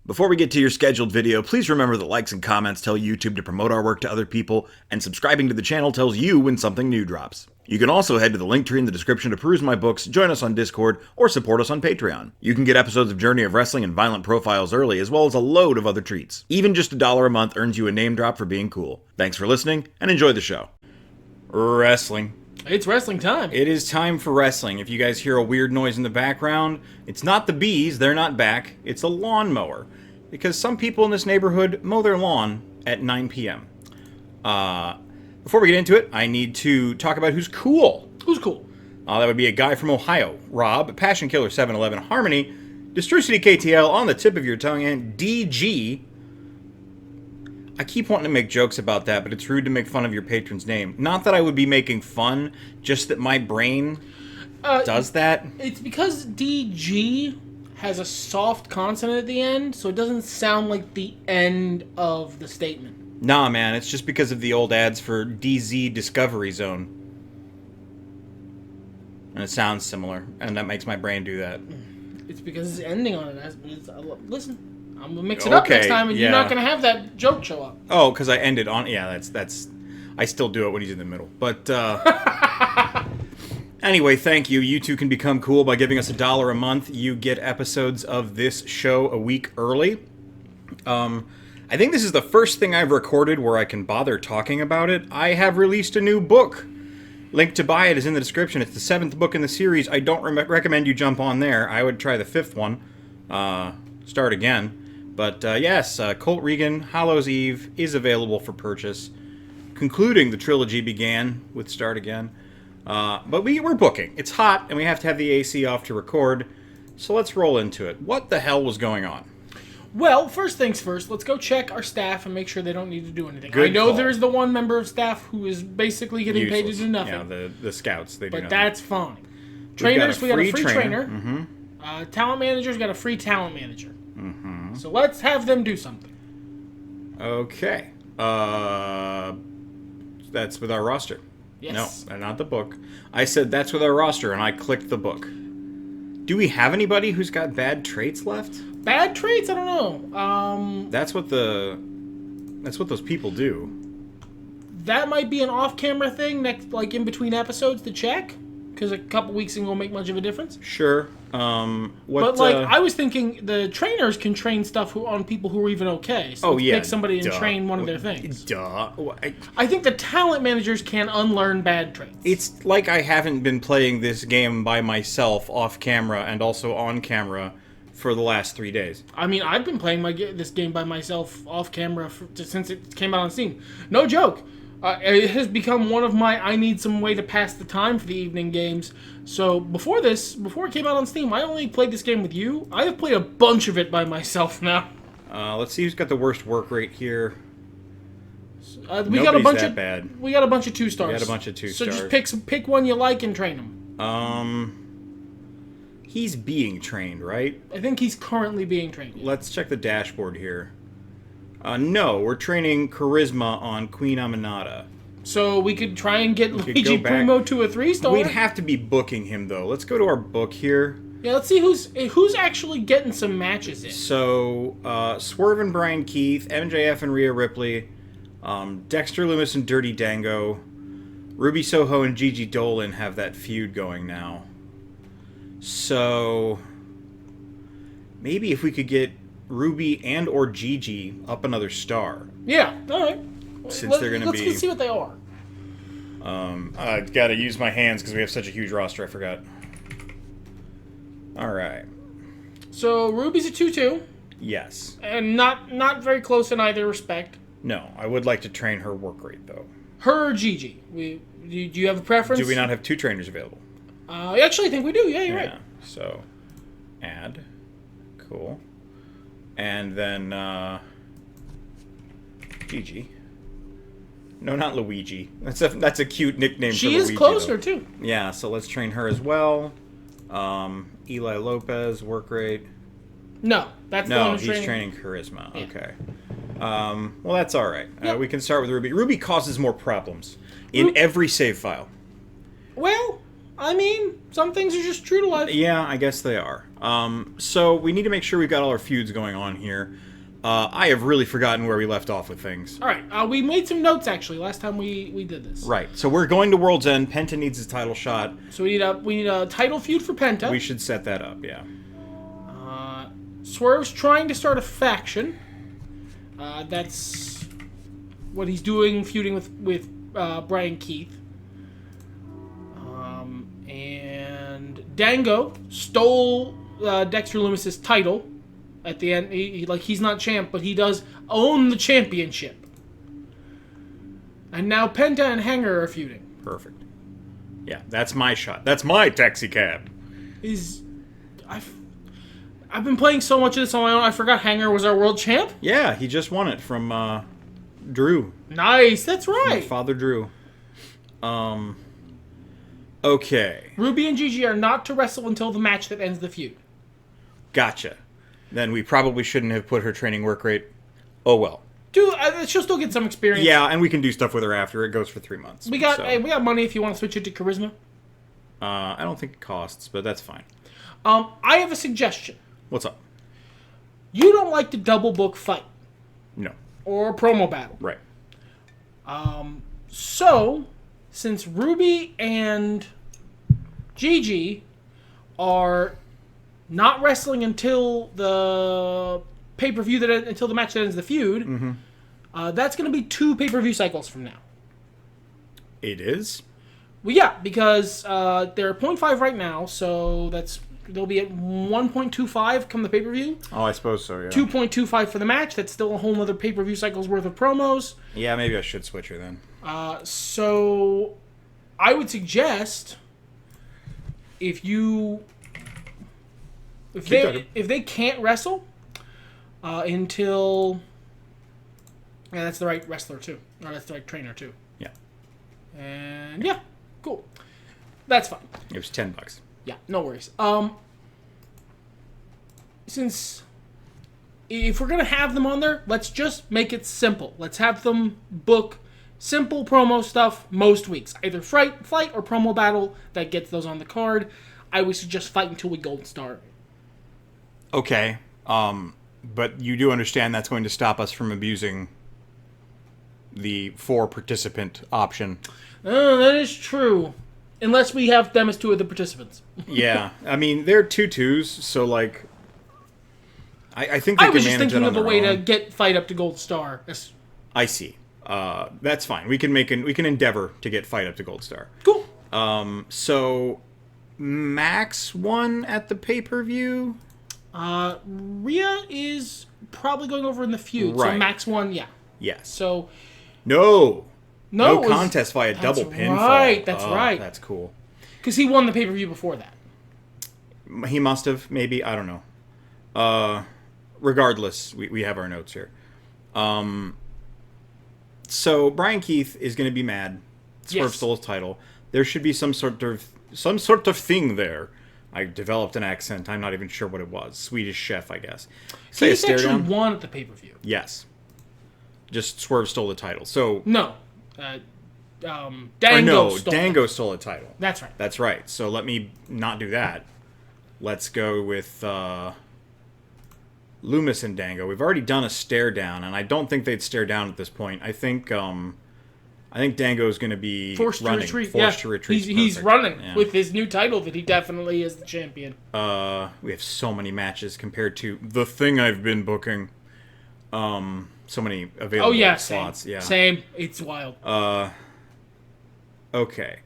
Before we get to your scheduled video, please remember that likes and comments tell YouTube to promote our work to other people, and subscribing to the channel tells you when something new drops. You can also head to the link tree in the description to peruse my books, join us on Discord, or support us on Patreon. You can get episodes of Journey of Wrestling and Violent Profiles early, as well as a load of other treats. Even just $1 a month earns you a name drop for being cool. Thanks for listening, and enjoy the show. Wrestling. It's wrestling time. It is time for wrestling. If you guys hear a weird noise in the background, it's not the bees, they're not back, it's a lawnmower. Because some people in this neighborhood mow their lawn at 9 p.m. Before we get into it, I need to talk about who's cool. Who's cool? That would be a guy from Ohio, Rob, Passion Killer 711 Harmony, Destrucity KTL on the tip of your tongue, and DG. I keep wanting to make jokes about that, but it's rude to make fun of your patron's name. Not that I would be making fun, just that my brain does that. It's because DG has a soft consonant at the end, so it doesn't sound like the end of the statement. Nah, man, it's just because of the old ads for DZ Discovery Zone. And it sounds similar, and that makes my brain do that. It's because it's ending on it. Listen, I'm going to mix it up next time, and you're not going to have that joke show up. Oh, because I ended on... Yeah, that's... I still do it when he's in the middle. But, anyway, thank you. You two can become cool by giving us $1 a month. You get episodes of this show a week early. I think this is the first thing I've recorded where I can bother talking about it. I have released a new book. Link to buy it is in the description. It's the 7th book in the series. I don't recommend you jump on there. I would try the 5th one. Start again. But yes, COLT REGAN, HALLOW'S Eve is available for purchase. Concluding the trilogy began with Start Again. But we're booking. It's hot, and we have to have the AC off to record. So let's roll into it. What the hell was going on? Well, first things first, let's go check our staff and make sure they don't need to do anything. Good I know call. There's the one member of staff who is basically getting paid to do nothing. Yeah, the scouts, they do nothing. But that's fine. Trainers, we got a free trainer. Mm-hmm. Talent managers got a free talent manager. Mm-hmm. So let's have them do something. Okay. That's with our roster. Yes. No, not the book. I said that's with our roster, and I clicked the book. Do we have anybody who's got bad traits left? Bad traits? I don't know. That's what those people do. That might be an off-camera thing, next, like in between episodes to check, because a couple weeks isn't gonna make much of a difference. Sure. But I was thinking the trainers can train stuff on people who are even okay. So pick somebody and train one of their things. Duh. I think the talent managers can unlearn bad traits. It's like I haven't been playing this game by myself off camera and also on camera for the last 3 days. I mean, I've been playing this game by myself off camera since it came out on Steam. No joke. It has become one of my I need some way to pass the time for the evening games. So before it came out on Steam, I only played this game with you. I have played a bunch of it by myself now. Let's see who's got the worst work rate here. We got a bunch that of bad. We got a bunch of 2-stars. We got a bunch of 2-stars. So just pick one you like and train them. He's being trained, right? I think he's currently being trained. Yeah. Let's check the dashboard here. No, we're training Charisma on Queen Aminata. So we could try and get Luigi Primo to a 3-star. We'd have to be booking him, though. Let's go to our book here. Yeah, let's see who's actually getting some matches in. So, Swerve and Bryan Keith, MJF and Rhea Ripley, Dexter Lumis and Dirty Dango, Ruby Soho and Gigi Dolan have that feud going now. So, maybe if we could get Ruby and or Gigi up another star. Yeah, alright. Since they're going to be... Let's see what they are. I've got to use my hands because we have such a huge roster, I forgot. Alright. So, Ruby's a 2-2. Yes. And not very close in either respect. No, I would like to train her work rate, though. Her or Gigi? Do you have a preference? Do we not have 2 trainers available? I actually think we do. Yeah, you're right. So, add. Cool. And then, Gigi. No, not Luigi. That's a cute nickname for Luigi. She is closer, though. too. Yeah, so let's train her as well. Eli Lopez, work rate. No, that's the one who's he's training Charisma. Yeah. Okay. Well, that's all right. Yep. We can start with Ruby. Ruby causes more problems in every save file. Well, I mean, some things are just true to life. Yeah, I guess they are. So we need to make sure we've got all our feuds going on here. I have really forgotten where we left off with things. All right, we made some notes actually last time we did this. Right. So we're going to World's End. Penta needs his title shot. So we need a title feud for Penta. We should set that up. Yeah. Swerve's trying to start a faction. That's what he's doing, feuding with Bryan Keith. And Dango stole Dexter Lumis's title. At the end, he's not champ, but he does own the championship. And now Penta and Hanger are feuding. Perfect. Yeah, that's my shot. That's my taxi cab. I've been playing so much of this on my own, I forgot Hanger was our world champ. Yeah, he just won it from Drew. Nice, that's right. Father Drew. Okay. Ruby and Gigi are not to wrestle until the match that ends the feud. Gotcha. Then we probably shouldn't have put her training work rate. Oh well. Dude, she'll still get some experience. Yeah, and we can do stuff with her after. It goes for 3 months. We got money if you want to switch it to charisma. I don't think it costs, but that's fine. I have a suggestion. What's up? You don't like to double book fight. No. Or promo battle. Right. So, since Ruby and Gigi are not wrestling until the pay-per-view until the match that ends the feud, that's going to be 2 pay-per-view cycles from now. It is? Well, yeah, because they're 0.5 right now, so they'll be at 1.25 come the pay-per-view. Oh, I suppose so, yeah. 2.25 for the match. That's still a whole other pay-per-view cycle's worth of promos. Yeah, maybe I should switch her then. So I would suggest if they can't wrestle until that's the right wrestler too, or that's the right trainer too. Yeah. And yeah, cool. That's fine. It was $10. Yeah, no worries. Since if we're gonna have them on there, let's just make it simple. Let's have them book simple promo stuff most weeks, either fight or promo battle that gets those on the card. I would suggest fight until we gold star. Okay, but you do understand that's going to stop us from abusing the 4-participant option. Oh, that is true. Unless we have them as 2 of the participants. Yeah, I mean, they're 2-2s, so, like, I think they I can was just manage thinking it of on a way their to own. get fight up to gold star. I see. That's fine. We can endeavor to get fight up to gold star. Cool. So Max won at the pay-per-view? Rhea is probably going over in the feud. Right. So Max won, yeah. Yes. So No it was- contest via double pinfall. Right, that's right. That's cool. Because he won the pay-per-view before that. He must have, maybe, I don't know. Regardless, we have our notes here. So Bryan Keith is going to be mad. Swerve stole his title. There should be some sort of thing there. I developed an accent. I'm not even sure what it was. Swedish chef, I guess. Say a Keith stare actually down. won at the pay-per-view. Yes. Just Swerve stole the title. So No. Dango stole stole a title. That's right. That's right. So let me not do that. Let's go with Loomis and Dango. We've already done a stare down, and I don't think they'd stare down at this point. I think Dango's going to be Forced to retreat. Forced to retreat. He's running Yeah. with his new title that he definitely is the champion. We have so many matches compared to the thing I've been booking. So many available slots. Same. Yeah. Same. It's wild. Okay.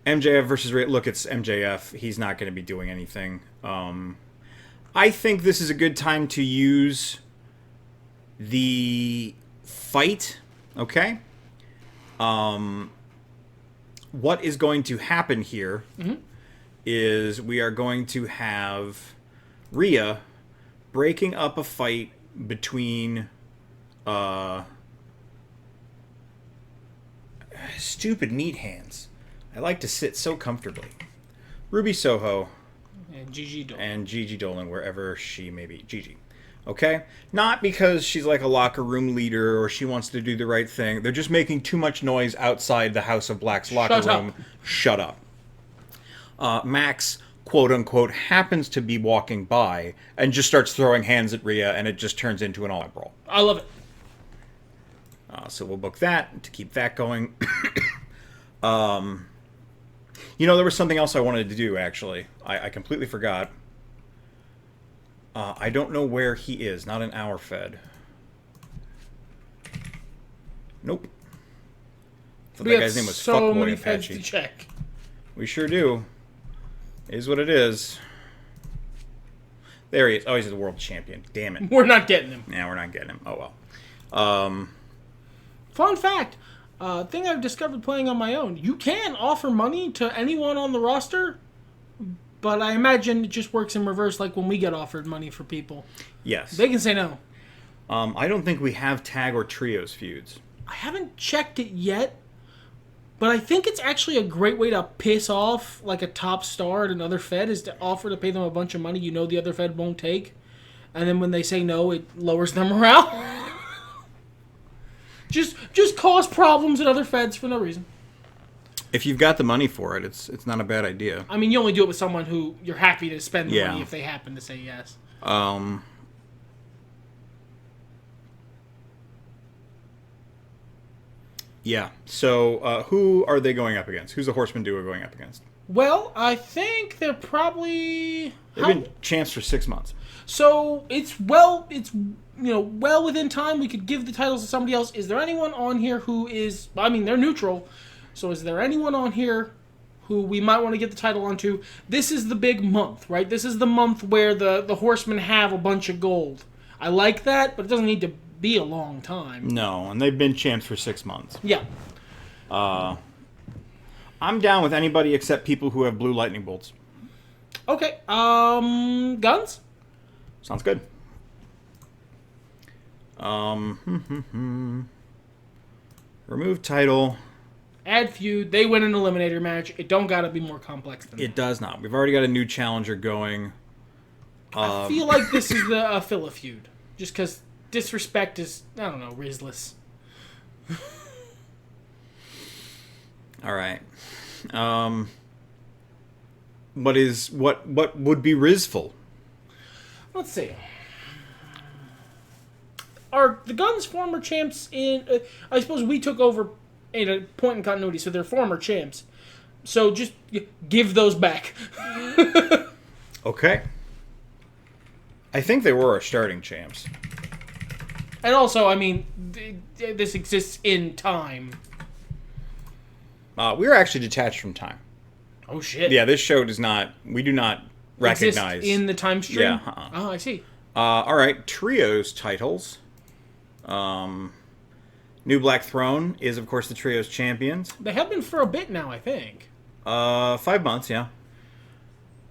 MJF versus Ray. Look, it's MJF. He's not going to be doing anything. I think this is a good time to use the fight. Okay. What is going to happen here is we are going to have Rhea breaking up a fight between stupid meat hands. I like to sit so comfortably. Ruby Soho And Gigi Dolan, wherever she may be. Gigi. Okay? Not because she's like a locker room leader or she wants to do the right thing. They're just making too much noise outside the House of Black's locker room. Shut up. Max quote-unquote, happens to be walking by and just starts throwing hands at Rhea, and it just turns into an all-out brawl. I love it. So we'll book that to keep that going. There was something else I wanted to do, actually. I completely forgot. I don't know where he is. Not in our Fed. Nope. I thought that guy's name was so many Fuckboy feds Apache. to check. We sure do. Is what it is. There he is. Oh, he's the world champion. Damn it. We're not getting him. Yeah, we're not getting him. Oh, well. Fun fact. Thing I've discovered playing on my own. You can offer money to anyone on the roster, but I imagine it just works in reverse like when we get offered money for people. Yes. They can say no. I don't think we have tag or trios feuds. I haven't checked it yet, but I think it's actually a great way to piss off like a top star at another Fed is to offer to pay them a bunch of money you know the other Fed won't take. And then when they say no, it lowers their morale. just cause problems at other Feds for no reason. If you've got the money for it, it's not a bad idea. I mean, you only do it with someone who you're happy to spend the money if they happen to say yes. Yeah. So, who are they going up against? Who's the Horsemen duo going up against? Well, I think they're probably... They've been champs for 6 months. So, it's well within time. We could give the titles to somebody else. Is there anyone on here who is... I mean, they're neutral. So, is there anyone on here who we might want to get the title onto? This is the big month, right? This is the month where the Horsemen have a bunch of gold. I like that, but it doesn't need to be a long time. No, and they've been champs for 6 months. Yeah. I'm down with anybody except people who have blue lightning bolts. Okay. Guns? Sounds good. Remove title. Add feud. They win an eliminator match. It don't gotta be more complex than that. It does not. We've already got a new challenger going. I feel like this is the fill a feud. Just because disrespect is, I don't know, Rizless. All right. What would be Rizful? Let's see. Are the Guns former champs in... I suppose we took over in a point in continuity, so they're former champs. So just give those back. Okay. I think they were our starting champs. And also, I mean, this exists in time. We are actually detached from time. Oh, shit. Yeah, this show does not... We do not recognize... Exist in the time stream? Yeah. Oh, I see. All right, trios titles. New Black Throne is, of course, the trios champions. They have been for a bit now, I think. 5 months, yeah.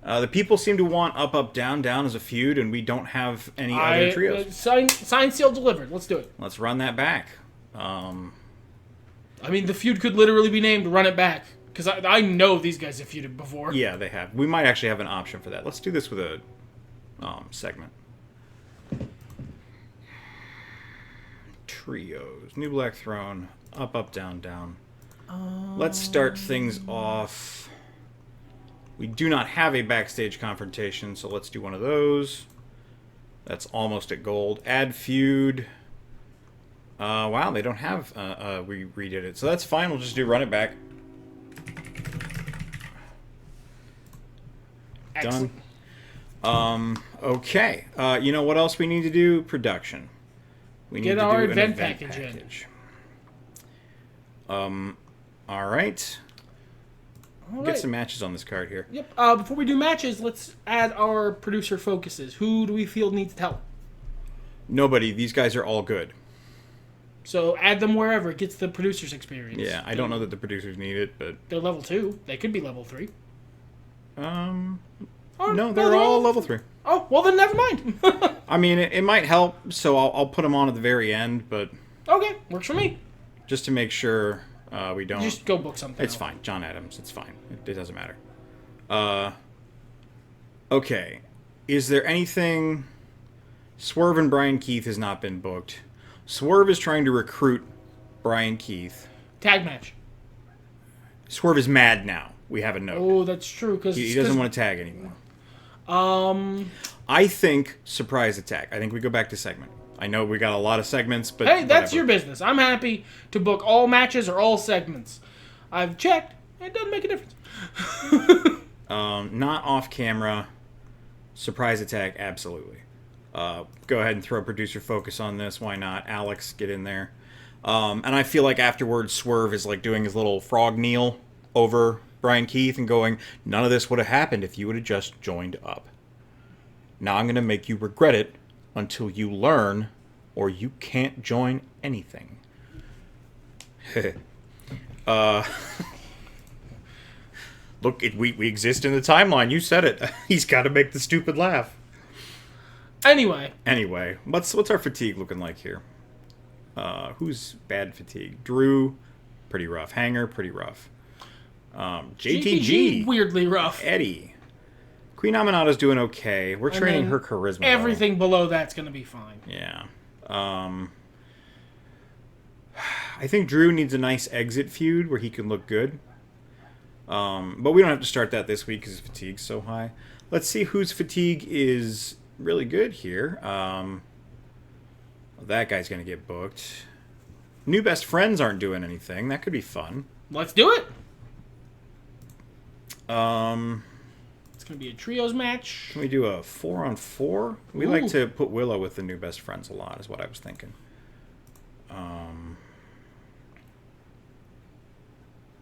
The people seem to want Up, Up, Down, Down as a feud, and we don't have any other trios. Sign, seal, delivered. Let's do it. Let's run that back. I mean, the feud could literally be named Run It Back. Because I know these guys have feuded before. Yeah, they have. We might actually have an option for that. Let's do this with a segment. Trios. New Black Throne. Up, Up, Down, Down. Let's start things off. We do not have a backstage confrontation, so let's do one of those. That's almost at gold. Add feud. Wow, they don't have... we redid it. So that's fine. We'll just do Run It Back. Excellent. Done. Okay. You know what else we need to do? Production. We need Get to our do an event event package in. All right. All Get right. some matches on this card here. Yep. Before we do matches, let's add our producer focuses. Who do we feel needs help? Nobody. These guys are all good. So add them wherever. It gets the producer's experience. Yeah, I don't know that the producers need it, but... They're level 2. They could be level 3. No, they're all level 3. Oh, well then never mind. I mean, it might help, so I'll put them on at the very end, but... Okay, works for me. Just to make sure we don't... Just go book something It's else. fine. John Adams, it's fine. It doesn't matter. Okay. Is there anything... Swerve and Bryan Keith has not been booked. Swerve is trying to recruit Bryan Keith. Tag match. Swerve is mad now. We have a note. Oh, that's true. Because He doesn't want to tag anymore. Um, I think surprise attack. I think we go back to segment. I know we got a lot of segments, but hey, that's whatever. your business. I'm happy to book all matches or all segments. I've checked. It doesn't make a difference. Not off camera. Surprise attack, absolutely. Go ahead and throw producer focus on this. Why not? Alex, get in there. And I feel like afterwards, Swerve is like doing his little frog kneel over Bryan Keith and going, none of this would have happened if you would have just joined up. Now I'm going to make you regret it until you learn, or you can't join anything. Look, we exist in the timeline. You said it. He's got to make the stupid laugh. Anyway, what's our fatigue looking like here? Who's bad fatigue? Drew, pretty rough. Hanger, pretty rough. JTG, weirdly rough. Eddie. Queen Aminata's doing okay. We're training her charisma. Everything below that's going to be fine. Yeah. I think Drew needs a nice exit feud where he can look good. But we don't have to start that this week because his fatigue's so high. Let's see whose fatigue is really good here. That guy's going to get booked. New best friends aren't doing anything. That could be fun. Let's do it. It's going to be a trios match. Can we do a 4-on-4? We like to put Willow with the new best friends a lot, is what I was thinking.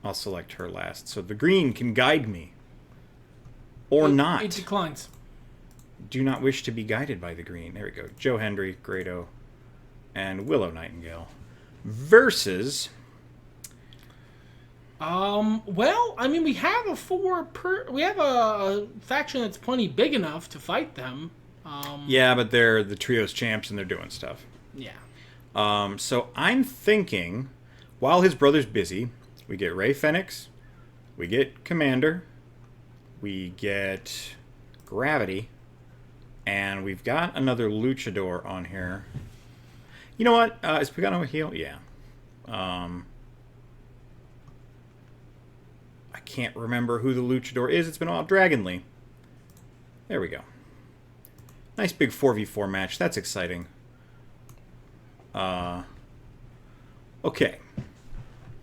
I'll select her last. So the green can guide me. Or not. It declines. Do not wish to be guided by the green. There we go. Joe Hendry, Grado, and Willow Nightingale. Versus... well, I mean, we have we have a faction that's plenty big enough to fight them. Yeah, but they're the trios champs and they're doing stuff. Yeah. So I'm thinking, while his brother's busy, we get Ray Fenix, we get Commander, we get Gravity, and we've got another luchador on here. You know what? Is Pagano a heel? Yeah. I can't remember who the luchador is. It's been a while. Dragon Lee. There we go. Nice big 4v4 match. That's exciting. Okay.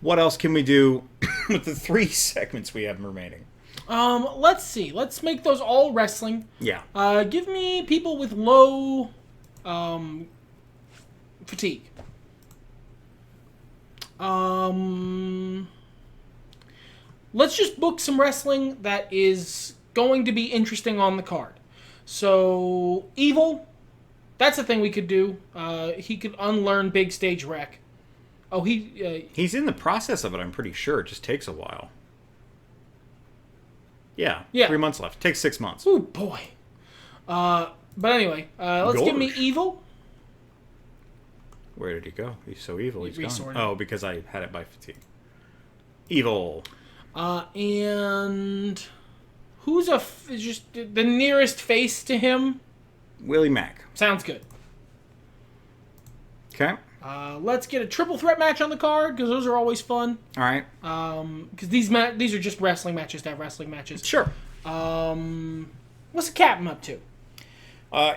What else can we do with the 3 segments we have remaining? Let's see. Let's make those all wrestling. Yeah. Give me people with low, fatigue. Let's just book some wrestling that is going to be interesting on the card. So, Evil, that's a thing we could do. He could unlearn Big Stage Wreck. Oh, he's in the process of it, I'm pretty sure. It just takes a while. Yeah. 3 months left. Takes 6 months. Oh, boy. But anyway, let's give me Evil. Where did he go? He's so evil. He's resorted. gone. Oh, because I had it by fatigue. Evil. And who's just the nearest face to him? Willie Mack. Sounds good. Okay. Let's get a triple threat match on the card because those are always fun. All right. Because these are just wrestling matches to have wrestling matches. Sure. What's the captain up to?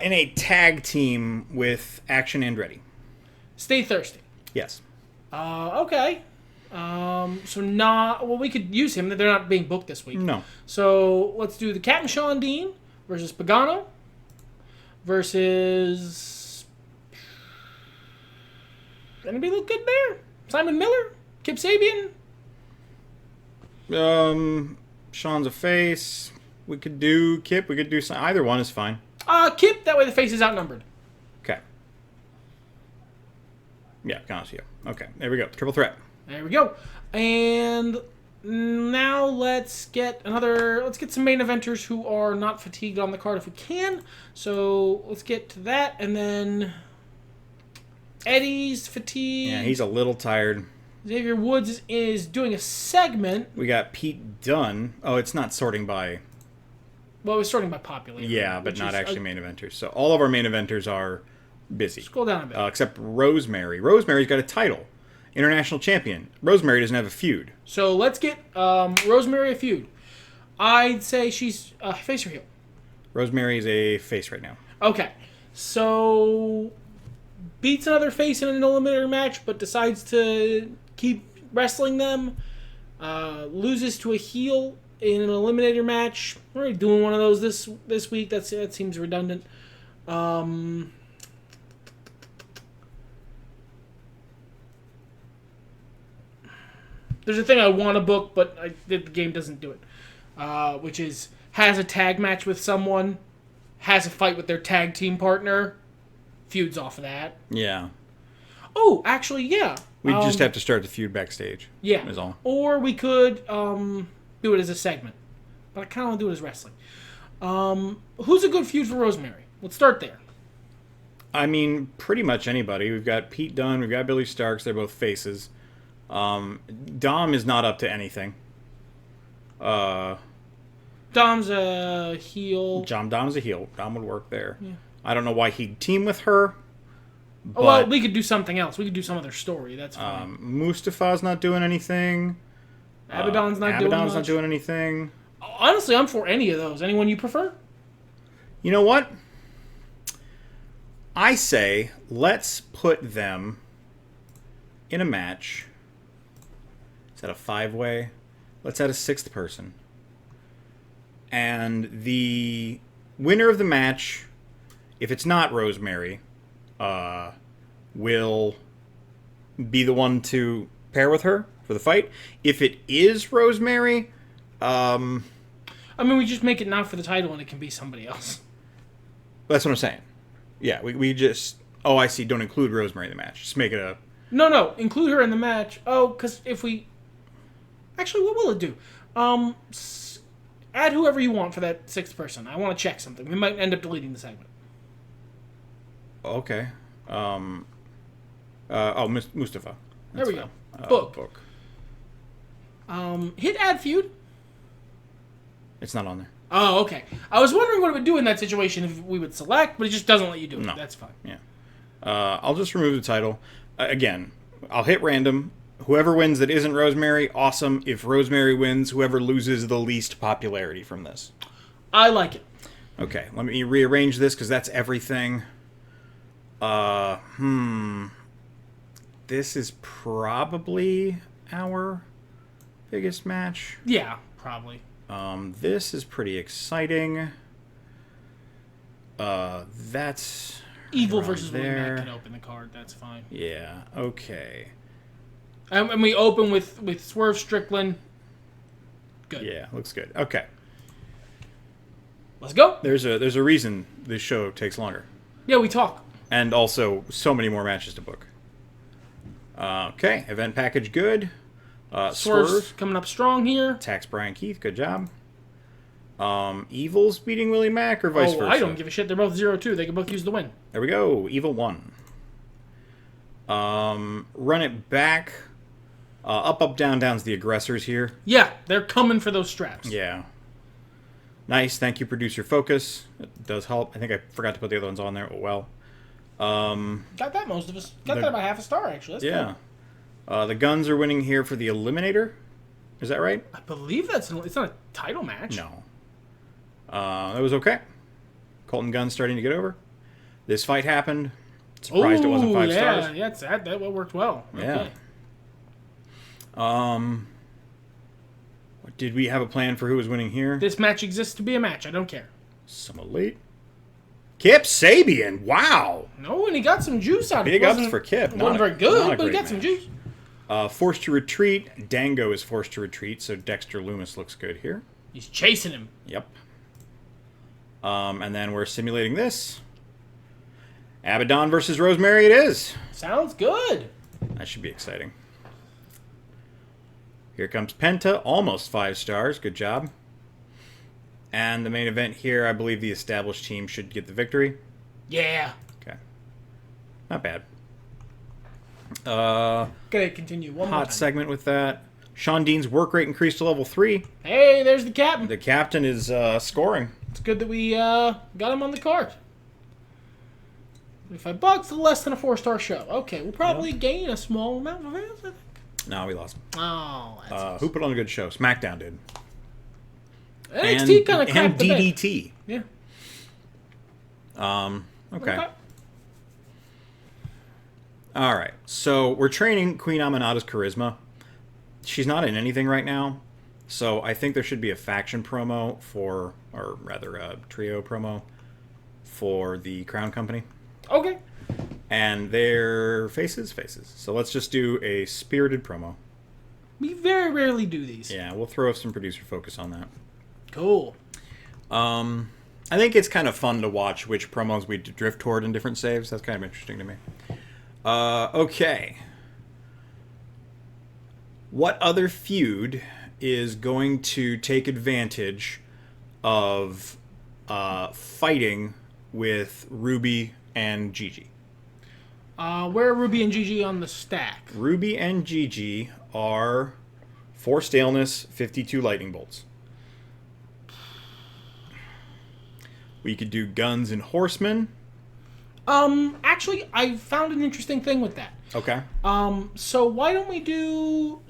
In a tag team with Action Andretti. Stay Thirsty. Yes. Okay. We could use him. They're not being booked this week. No. So let's do the Captain Sean Dean versus Pagano versus... Anybody look good there? Simon Miller? Kip Sabian? Sean's a face. We could do Kip. We could do some... Either one is fine. Kip. That way the face is outnumbered. Okay. Yeah, Cancio. Okay, there we go. Triple threat. There we go. And now let's get some main eventers who are not fatigued on the card if we can. So let's get to that, and then Eddie's fatigue. Yeah, he's a little tired. Xavier Woods is doing a segment. We got Pete Dunne. Oh, it's not sorting by... Well, it was sorting by popularity. Yeah, but not actually main eventers. So all of our main eventers are busy. Scroll down a bit. Except Rosemary. Rosemary's got a title. International champion. Rosemary doesn't have a feud. So let's get Rosemary a feud. I'd say she's face or heel. Rosemary is a face right now. Okay. So, beats another face in an eliminator match, but decides to keep wrestling them. Loses to a heel in an eliminator match. We're already doing one of those this week. That seems redundant. There's a thing I want to book, but the game doesn't do it. Which is, has a tag match with someone, has a fight with their tag team partner, feuds off of that. Yeah. Oh, actually, yeah. We just have to start the feud backstage. Yeah. Is all. Or we could do it as a segment. But I kind of want to do it as wrestling. Who's a good feud for Rosemary? Let's start there. I mean, pretty much anybody. We've got Pete Dunne, we've got Billy Starks. They're both faces. Dom is not up to anything. Dom's a heel. Dom's a heel. Dom would work there. Yeah. I don't know why he'd team with her. But, well, we could do something else. We could do some other story. That's fine. Mustafa's not doing anything. Abaddon's not doing anything. Honestly, I'm for any of those. Anyone you prefer? You know what? I say let's put them in a match. Is that a 5-way? Let's add a 6th person. And the winner of the match, if it's not Rosemary, will be the one to pair with her for the fight. If it is Rosemary, I mean, we just make it not for the title and it can be somebody else. That's what I'm saying. Yeah, we just... Oh, I see. Don't include Rosemary in the match. Just make it a... No. Include her in the match. Oh, because if we... Actually, what will it do? Add whoever you want for that 6th person. I want to check something. We might end up deleting the segment. Okay. Mustafa. There we go. Book. Hit add feud. It's not on there. Oh, okay. I was wondering what it would do in that situation if we would select, but it just doesn't let you do it. No. That's fine. Yeah. I'll just remove the title. Again, I'll hit random. Whoever wins that isn't Rosemary, awesome. If Rosemary wins, whoever loses the least popularity from this. I like it. Okay, let me rearrange this because that's everything. This is probably our biggest match. Yeah, probably. This is pretty exciting. That's Evil versus Willie there. Mack can open the card. That's fine. Yeah. Okay. And we open with Swerve Strickland. Good. Yeah, looks good. Okay. Let's go. There's a reason this show takes longer. Yeah, we talk. And also so many more matches to book. Okay, event package good. Swerve's coming up strong here. Attacks Bryan Keith, good job. Evil's beating Willie Mack or vice versa? I don't give a shit. They're both 0-2. They can both use the win. There we go. Evil won. Run it back. Up, down, down's the aggressors here. Yeah, they're coming for those straps. Yeah. Nice. Thank you, producer focus. It does help. I think I forgot to put the other ones on there. Oh, well. Got that, most of us. Got that about half a star, actually. That's yeah. Cool. The Guns are winning here for the Eliminator. Is that right? I believe it's not a title match. No. That was okay. Colt and Guns starting to get over. This fight happened. Surprised it wasn't 5 stars. Yeah, that worked well. Yeah. Okay. Did we have a plan for who was winning here? This match exists to be a match. I don't care. Somewhat late. Kip Sabian. Wow. No, and he got some juice out of it. Big ups for Kip. Wasn't very good, but he got some juice. Forced to retreat. Dango is forced to retreat, so Dexter Loomis looks good here. He's chasing him. Yep. And then we're simulating this. Abaddon versus Rosemary it is. Sounds good. That should be exciting. Here comes Penta, almost 5 stars. Good job. And the main event here, I believe the established team should get the victory. Yeah. Okay. Not bad. Gotta continue one more Hot time. segment with that. Sean Dean's work rate increased to level 3. Hey, there's the captain. The captain is scoring. It's good that we got him on the card. $5, less than a 4-star show. Okay, we'll probably gain a small amount of fans, I think. No, we lost him. Oh, that's Who put on a good show? SmackDown did. NXT kind of crapped and the bed. DDT. Yeah. Okay. All right. So we're training Queen Aminata's charisma. She's not in anything right now, so I think there should be a faction promo for, or rather a trio promo for the Crown Company. Okay. And they're faces. So let's just do a spirited promo. We very rarely do these. Yeah, we'll throw some producer focus on that. Cool. I think it's kind of fun to watch which promos we drift toward in different saves. That's kind of interesting to me. Okay. What other feud is going to take advantage of fighting with Ruby and Gigi? Where are Ruby and Gigi on the stack? Ruby and Gigi are 4 staleness, 52 lightning bolts. We could do Guns and Horsemen. Actually, I found an interesting thing with that. Okay. So why don't we do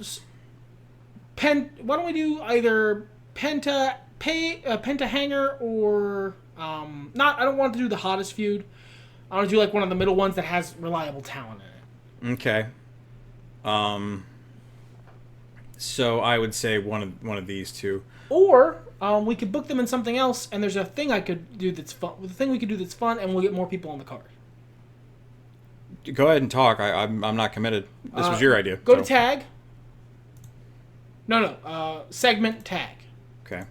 either Penta Hanger or not? I don't want to do the hottest feud. I want to do like one of the middle ones that has reliable talent in it. Okay. So I would say one of these two. Or we could book them in something else, and there's a thing I could do that's fun. The thing we could do that's fun, and we'll get more people on the card. Go ahead and talk. I'm not committed. This was your idea. Go to tag. No. Segment tag. Okay.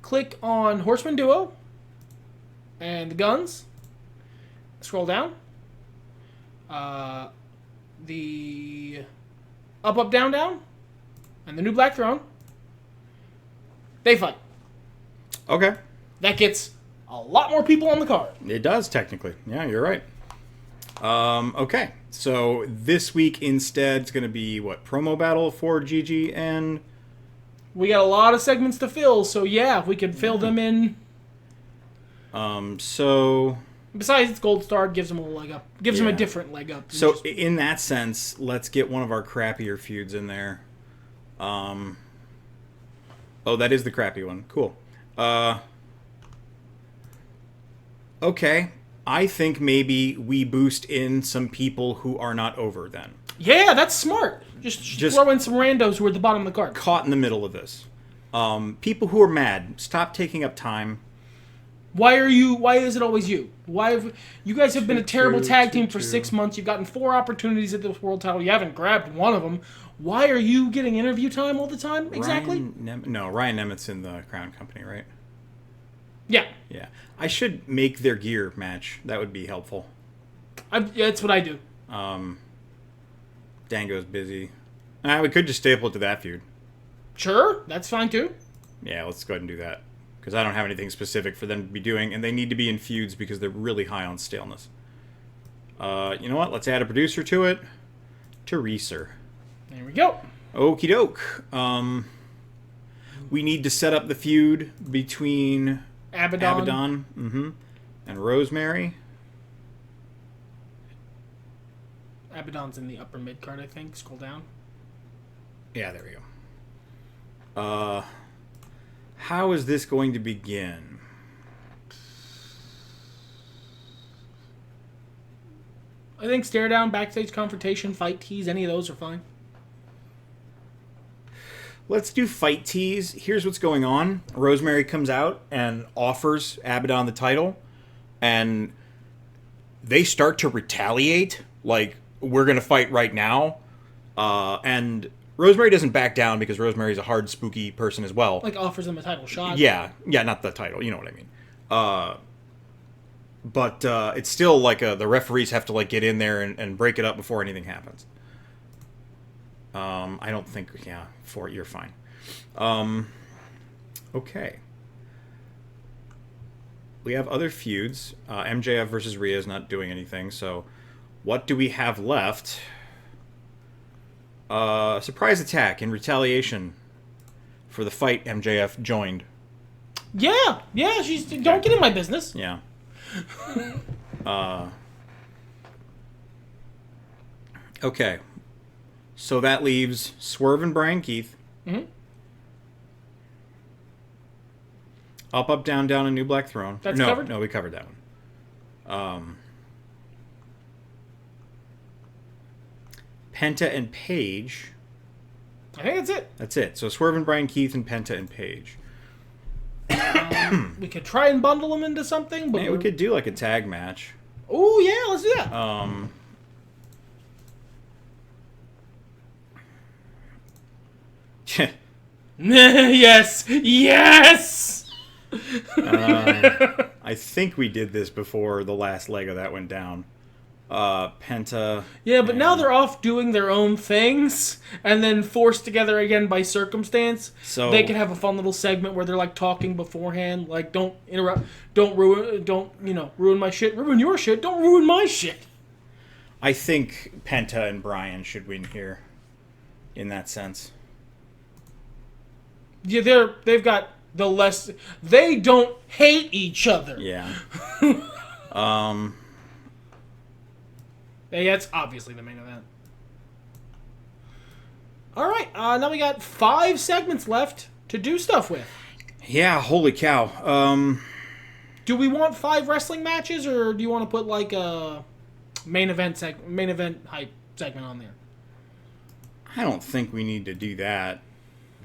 Click on Horseman Duo and the Guns. Scroll down. The up, down, and the New Black Throne. They fight. Okay. That gets a lot more people on the card. It does, technically. Yeah, you're right. Okay. So this week instead, it's going to be, what, promo battle for Gigi and... We got a lot of segments to fill, so yeah, if we could fill them in. So... Besides, it's Gold Star, gives them a leg up. Gives them a different leg up. So in that sense, let's get one of our crappier feuds in there. Oh, that is the crappy one. Cool. Okay. I think maybe we boost in some people who are not over then. Yeah, that's smart. Just throw in some randos who are at the bottom of the card. Caught in the middle of this. People who are mad, stop taking up time. Why is it always you? You guys have been a terrible tag team for 6 months. You've gotten 4 opportunities at this world title. You haven't grabbed one of them. Why are you getting interview time all the time? Exactly. Ryan Nemeth's in the Crown Company, right? Yeah. Yeah. I should make their gear match. That would be helpful. That's what I do. Dango's busy. We could just staple it to that feud. Sure, that's fine too. Yeah, let's go ahead and do that. Because I don't have anything specific for them to be doing, and they need to be in feuds because they're really high on staleness. You know what? Let's add a producer to it. Teresa. There we go. Okie doke. We need to set up the feud between Abaddon and Rosemary. Abaddon's in the upper mid card, I think. Scroll down. Yeah, there we go. How is this going to begin? I think stare down, backstage confrontation, fight tease, any of those are fine. Let's do fight tease. Here's what's going on. Rosemary comes out and offers Abaddon the title, and they start to retaliate, like, we're going to fight right now. And Rosemary doesn't back down because Rosemary's a hard, spooky person as well. Like, offers them a title shot. Yeah, not the title. You know what I mean. But it's still like the referees have to like get in there and break it up before anything happens. I don't think, you're fine. Okay. We have other feuds. MJF versus Rhea is not doing anything, so what do we have left? Surprise attack in retaliation for the fight MJF joined. Yeah, she's don't get in my business. Yeah. Okay. So that leaves Swerve and Bryan Keith. Mm-hmm. Up, up, down, down, and New Black Throne. That's no, covered? No, we covered that one. Penta and Page. I think that's it. That's it. So Swerve and Bryan Keith and Penta and Page. We could try and bundle them into something, but Yeah, we could do like a tag match. Oh yeah, let's do that. Yes, yes. I think we did this before the last leg of that went down. Penta. Yeah, but now they're off doing their own things, and then forced together again by circumstance. So they could have a fun little segment where they're like talking beforehand, like don't interrupt, don't ruin my shit, ruin your shit, don't ruin my shit. I think Penta and Bryan should win here, in that sense. Yeah, they've got the less. They don't hate each other. Yeah. Yeah, it's obviously the main event. All right, now we got 5 segments left to do stuff with. Yeah, holy cow. Do we want 5 wrestling matches, or do you want to put like a main event hype segment on there? I don't think we need to do that.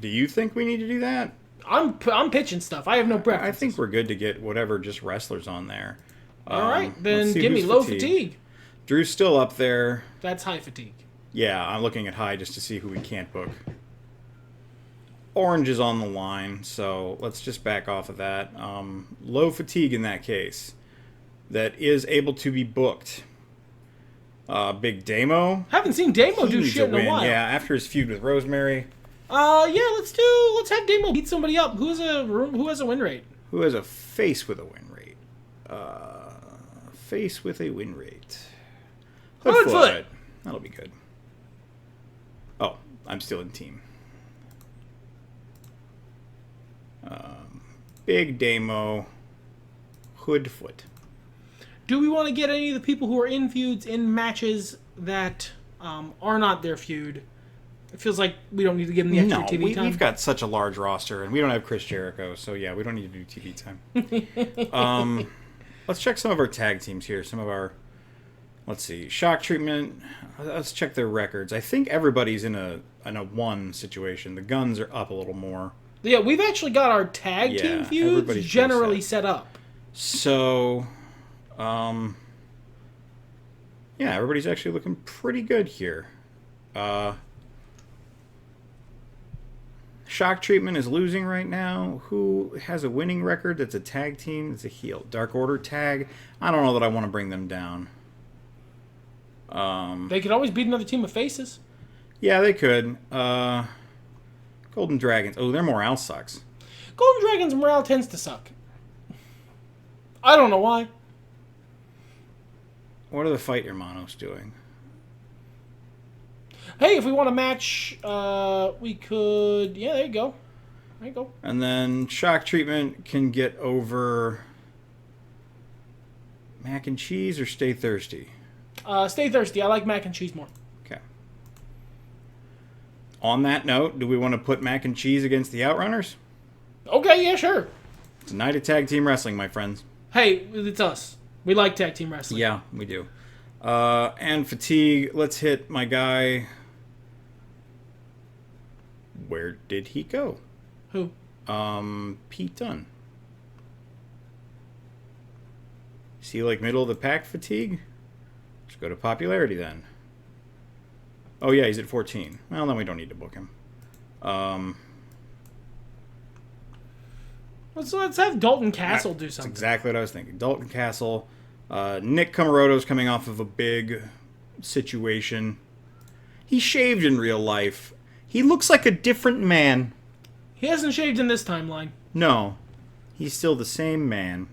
Do you think we need to do that? I'm pitching stuff. I have no preference. I think we're good to get whatever just wrestlers on there. All right, then give me low fatigue. Drew's still up there. That's high fatigue. Yeah, I'm looking at high just to see who we can't book. Orange is on the line, so let's just back off of that. Low fatigue in that case. That is able to be booked. Big Damo. Haven't seen Damo do shit in a while. Yeah, after his feud with Rosemary. Yeah, let's have Damo beat somebody up. Who has a win rate? Who has a face with a win rate? Face with a win rate. Hoodfoot. That'll be good. Oh, I'm still in team. Big Damo. Hoodfoot. Do we want to get any of the people who are in feuds in matches that are not their feud? It feels like we don't need to give them the extra TV time. We've got such a large roster, and we don't have Chris Jericho, so yeah, we don't need to do TV time. Let's check some of our tag teams here. Some of our, let's see, Shock Treatment. Let's check their records. I think everybody's in a 1 situation. The Guns are up a little more. Yeah, we've actually got our tag team feuds generally set up. So, yeah, everybody's actually looking pretty good here. Shock Treatment is losing right now. Who has a winning record that's a tag team? It's a heel. Dark Order tag. I don't know that I want to bring them down. They could always beat another team of faces. Yeah, they could. Golden Dragons. Oh, their morale sucks. Golden Dragons' morale tends to suck. I don't know why. What are the Fight Hermanos doing? Hey, if we want to match, we could... Yeah, there you go. There you go. And then Shock Treatment can get over Mac and Cheese or Stay Thirsty? Stay Thirsty. I like mac and cheese more. Okay. On that note, do we want to put Mac and Cheese against the Outrunners? Okay, yeah, sure. It's a night of tag team wrestling, my friends. Hey, it's us. We like tag team wrestling. Yeah, we do. And fatigue. Let's hit my guy. Where did he go? Who? Pete Dunne. See, like middle of the pack fatigue? Let's go to popularity then. Oh yeah, he's at 14. Well, then we don't need to book him. Let's have Dalton Castle do something. That's exactly what I was thinking. Dalton Castle. Nick Comoroto's coming off of a big situation. He shaved in real life. He looks like a different man. He hasn't shaved in this timeline. No. He's still the same man.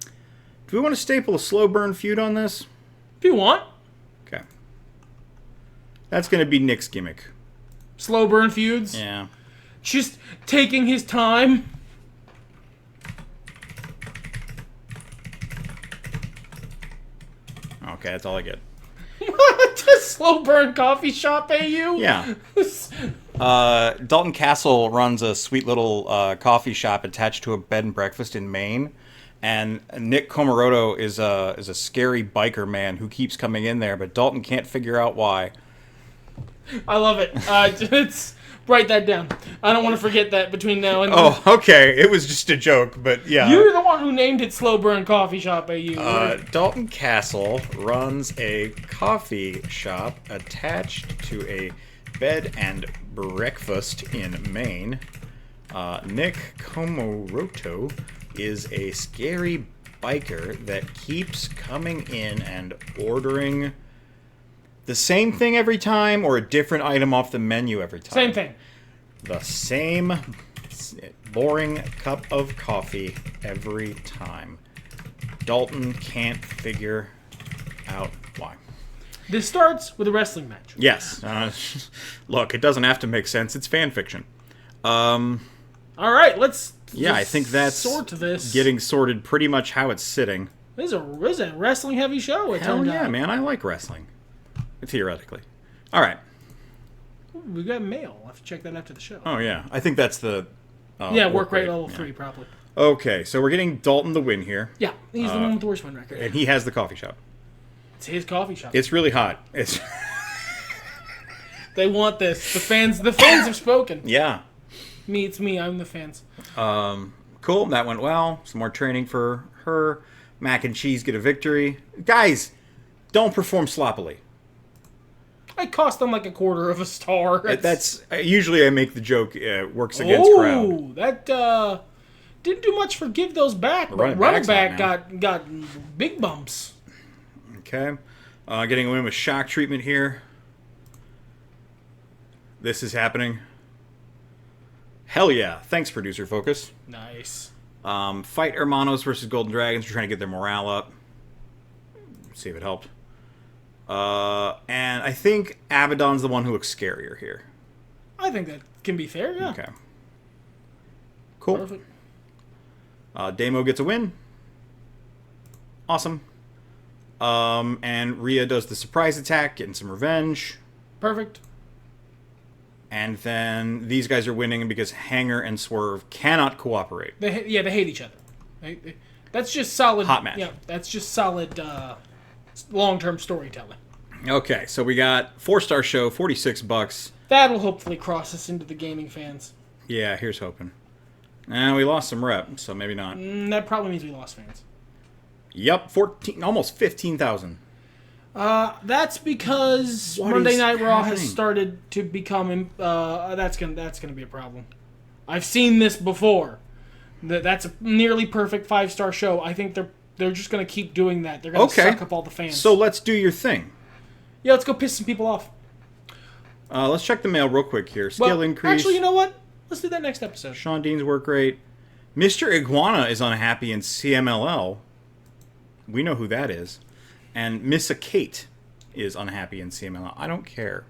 Do we want to staple a slow burn feud on this? If you want. Okay. That's going to be Nick's gimmick. Slow burn feuds? Yeah. Just taking his time. Okay, that's all I get. Just slow burn coffee shop AU? Yeah. Dalton Castle runs a sweet little coffee shop attached to a bed and breakfast in Maine. And Nick Comoroto is a scary biker man who keeps coming in there, but Dalton can't figure out why. I love it. Write that down. I don't want to forget that between now and then. Oh, okay. It was just a joke, but yeah. You're the one who named it Slow Burn Coffee Shop, AU. Dalton Castle runs a coffee shop attached to a bed and breakfast in Maine. Nick Comoroto is a scary biker that keeps coming in and ordering the same thing every time or a different item off the menu every time. Same thing. The same boring cup of coffee every time. Dalton can't figure out why. This starts with a wrestling match. Yes. Look, it doesn't have to make sense. It's fan fiction. All right, let's. Yeah, I think that's sort this. Getting sorted pretty much how it's sitting. This is a wrestling heavy show. Hell yeah, man! I like wrestling. Theoretically. All right. We got mail. I'll have to check that after the show. Oh yeah, I think that's the. Work rate level 3 probably. Okay, so we're getting Dalton the win here. Yeah, he's the one with the worst win record. And he has the coffee shop. It's his coffee shop. It's really hot. It's. They want this. The fans have spoken. Yeah. It's me. I'm the fans. Cool. That went well. Some more training for her. Mac and Cheese get a victory. Guys, don't perform sloppily. I cost them like a quarter of a star. That's usually I make the joke. Works against crowd. Oh, that didn't do much for give those back. But running back got big bumps. Okay, getting a win with shock treatment here. This is happening. Hell yeah! Thanks, producer Focus. Nice. Fight Hermanos versus Golden Dragons. We're trying to get their morale up. See if it helped. And I think Abaddon's the one who looks scarier here. I think that can be fair, yeah. Okay. Cool. Perfect. Damo gets a win. Awesome. And Rhea does the surprise attack, getting some revenge. Perfect. And then these guys are winning because Hanger and Swerve cannot cooperate. They hate each other. That's just solid. Hot match. Yeah, that's just solid long-term storytelling. Okay, so we got 4-star show, $46. That'll hopefully cross us into the gaming fans. Yeah, here's hoping. And we lost some rep, so maybe not. That probably means we lost fans. Yep, almost 15,000. That's because Monday Night Raw has started to become. That's gonna be a problem. I've seen this before. That's a nearly perfect 5-star show. I think they're just gonna keep doing that. They're gonna suck up all the fans. So let's do your thing. Yeah, let's go piss some people off. Let's check the mail real quick here. Skill increase. Actually, you know what? Let's do that next episode. Sean Dean's work rate. Mr. Iguana is unhappy in CMLL. We know who that is. And Missa Kate is unhappy in CMLL. I don't care.